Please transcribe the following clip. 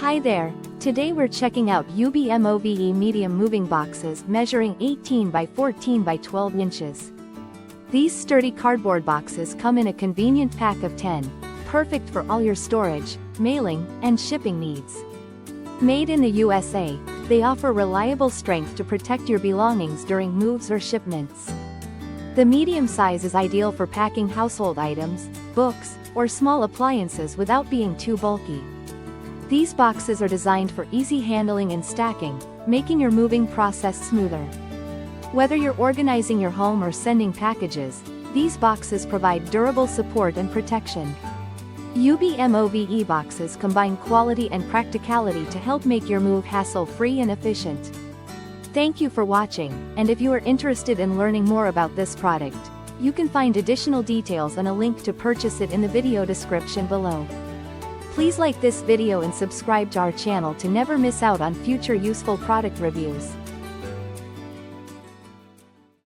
Hi there, today we're checking out UBMOVE Medium Moving Boxes measuring 18 by 14 by 12 inches. These sturdy cardboard boxes come in a convenient pack of 10, perfect for all your storage, mailing, and shipping needs. Made in the USA, they offer reliable strength to protect your belongings during moves or shipments. The medium size is ideal for packing household items, books, or small appliances without being too bulky. These boxes are designed for easy handling and stacking, making your moving process smoother. Whether you're organizing your home or sending packages, these boxes provide durable support and protection. UBMOVE boxes combine quality and practicality to help make your move hassle-free and efficient. Thank you for watching, and if you are interested in learning more about this product, you can find additional details and a link to purchase it in the video description below. Please like this video and subscribe to our channel to never miss out on future useful product reviews.